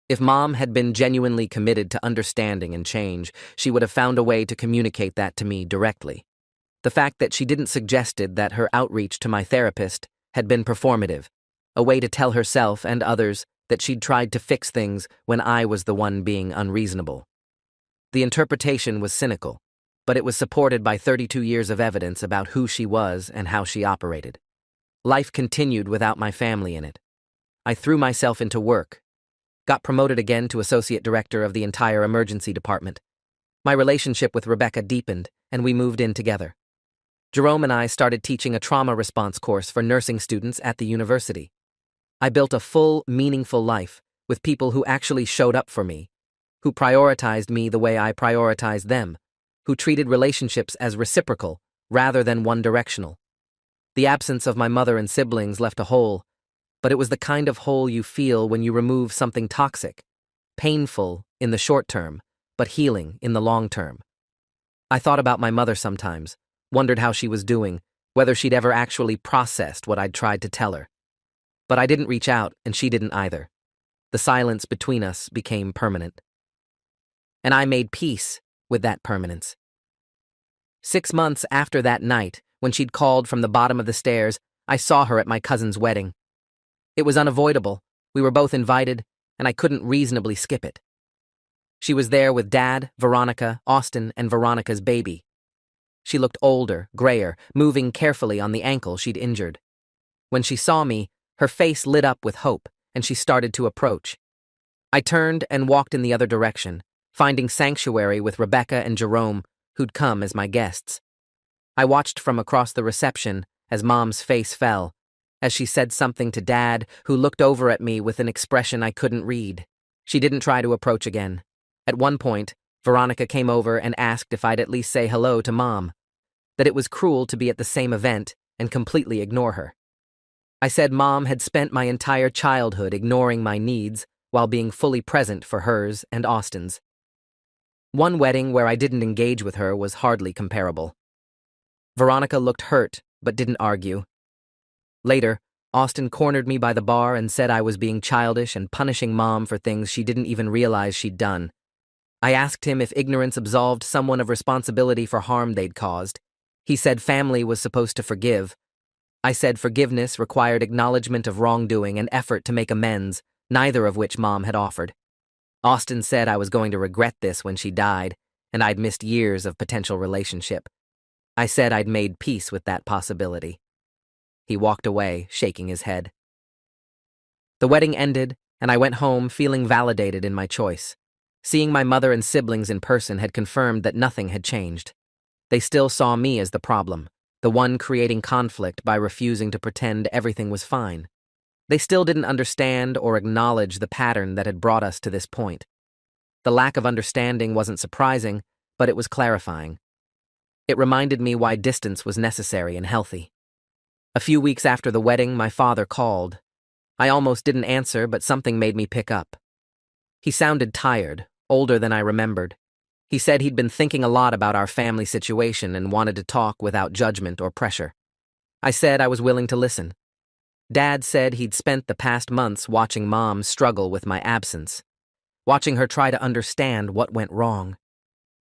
If Mom had been genuinely committed to understanding and change, she would have found a way to communicate that to me directly. The fact that she didn't suggested that her outreach to my therapist had been performative, a way to tell herself and others that she'd tried to fix things when I was the one being unreasonable. The interpretation was cynical, but it was supported by 32 years of evidence about who she was and how she operated. Life continued without my family in it. I threw myself into work, got promoted again to associate director of the entire emergency department. My relationship with Rebecca deepened, and we moved in together. Jerome and I started teaching a trauma response course for nursing students at the university. I built a full, meaningful life with people who actually showed up for me, who prioritized me the way I prioritized them, who treated relationships as reciprocal rather than one-directional. The absence of my mother and siblings left a hole, but it was the kind of hole you feel when you remove something toxic, painful in the short term, but healing in the long term. I thought about my mother sometimes, wondered how she was doing, whether she'd ever actually processed what I'd tried to tell her. But I didn't reach out, and she didn't either. The silence between us became permanent. And I made peace with that permanence. 6 months after that night, when she'd called from the bottom of the stairs, I saw her at my cousin's wedding. It was unavoidable. We were both invited, and I couldn't reasonably skip it. She was there with Dad, Veronica, Austin, and Veronica's baby. She looked older, grayer, moving carefully on the ankle she'd injured. When she saw me, her face lit up with hope, and she started to approach. I turned and walked in the other direction, finding sanctuary with Rebecca and Jerome, who'd come as my guests. I watched from across the reception as Mom's face fell, as she said something to Dad, who looked over at me with an expression I couldn't read. She didn't try to approach again. At one point, Veronica came over and asked if I'd at least say hello to Mom, that it was cruel to be at the same event and completely ignore her. I said Mom had spent my entire childhood ignoring my needs while being fully present for hers and Austin's. One wedding where I didn't engage with her was hardly comparable. Veronica looked hurt, but didn't argue. Later, Austin cornered me by the bar and said I was being childish and punishing Mom for things she didn't even realize she'd done. I asked him if ignorance absolved someone of responsibility for harm they'd caused. He said family was supposed to forgive. I said forgiveness required acknowledgement of wrongdoing and effort to make amends, neither of which Mom had offered. Austin said I was going to regret this when she died, and I'd missed years of potential relationship. I said I'd made peace with that possibility. He walked away, shaking his head. The wedding ended, and I went home feeling validated in my choice. Seeing my mother and siblings in person had confirmed that nothing had changed. They still saw me as the problem, the one creating conflict by refusing to pretend everything was fine. They still didn't understand or acknowledge the pattern that had brought us to this point. The lack of understanding wasn't surprising, but it was clarifying. It reminded me why distance was necessary and healthy. A few weeks after the wedding, my father called. I almost didn't answer, but something made me pick up. He sounded tired, older than I remembered. He said he'd been thinking a lot about our family situation and wanted to talk without judgment or pressure. I said I was willing to listen. Dad said he'd spent the past months watching Mom struggle with my absence, watching her try to understand what went wrong.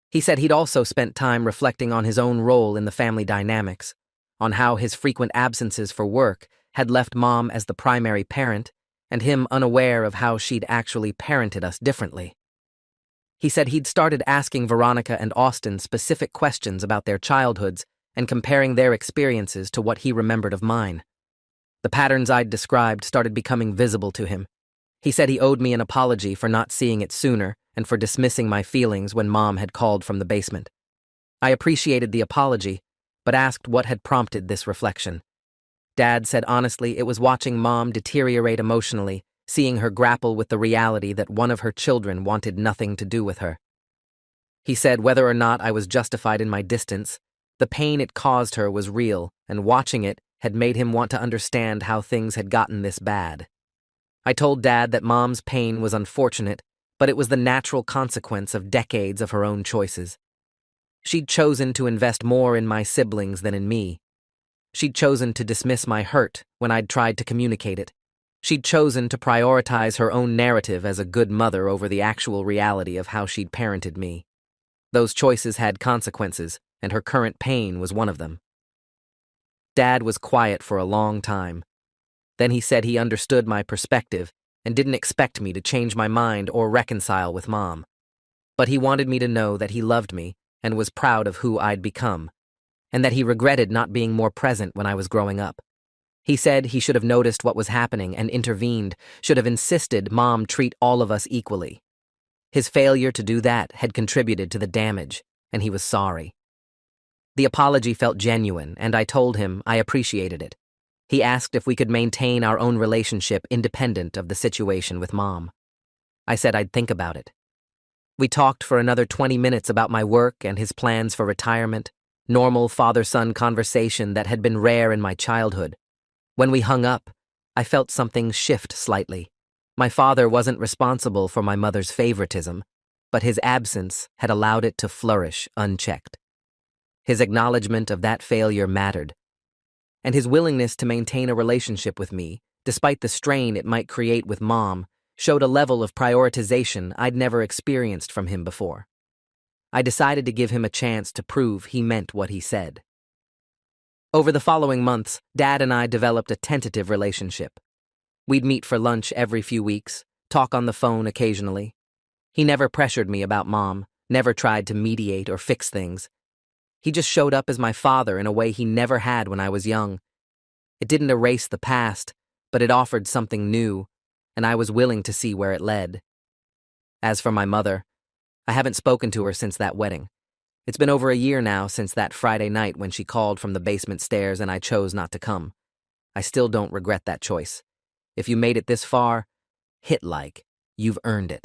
He said he'd also spent time reflecting on his own role in the family dynamics, on how his frequent absences for work had left Mom as the primary parent and him unaware of how she'd actually parented us differently. He said he'd started asking Veronica and Austin specific questions about their childhoods and comparing their experiences to what he remembered of mine. The patterns I'd described started becoming visible to him. He said he owed me an apology for not seeing it sooner and for dismissing my feelings when Mom had called from the basement. I appreciated the apology, but asked what had prompted this reflection. Dad said honestly it was watching Mom deteriorate emotionally, seeing her grapple with the reality that one of her children wanted nothing to do with her. He said whether or not I was justified in my distance, the pain it caused her was real, and watching it had made him want to understand how things had gotten this bad. I told Dad that Mom's pain was unfortunate, but it was the natural consequence of decades of her own choices. She'd chosen to invest more in my siblings than in me. She'd chosen to dismiss my hurt when I'd tried to communicate it. She'd chosen to prioritize her own narrative as a good mother over the actual reality of how she'd parented me. Those choices had consequences, and her current pain was one of them. Dad was quiet for a long time. Then he said he understood my perspective and didn't expect me to change my mind or reconcile with Mom. But he wanted me to know that he loved me and was proud of who I'd become, and that he regretted not being more present when I was growing up. He said he should have noticed what was happening and intervened, should have insisted Mom treat all of us equally. His failure to do that had contributed to the damage, and he was sorry. The apology felt genuine, and I told him I appreciated it. He asked if we could maintain our own relationship independent of the situation with Mom. I said I'd think about it. We talked for another 20 minutes about my work and his plans for retirement, normal father-son conversation that had been rare in my childhood. When we hung up, I felt something shift slightly. My father wasn't responsible for my mother's favoritism, but his absence had allowed it to flourish unchecked. His acknowledgement of that failure mattered, and his willingness to maintain a relationship with me, despite the strain it might create with Mom, showed a level of prioritization I'd never experienced from him before. I decided to give him a chance to prove he meant what he said. Over the following months, Dad and I developed a tentative relationship. We'd meet for lunch every few weeks, talk on the phone occasionally. He never pressured me about Mom, never tried to mediate or fix things. He just showed up as my father in a way he never had when I was young. It didn't erase the past, but it offered something new, and I was willing to see where it led. As for my mother, I haven't spoken to her since that wedding. It's been over a year now since that Friday night when she called from the basement stairs and I chose not to come. I still don't regret that choice. If you made it this far, hit like. You've earned it.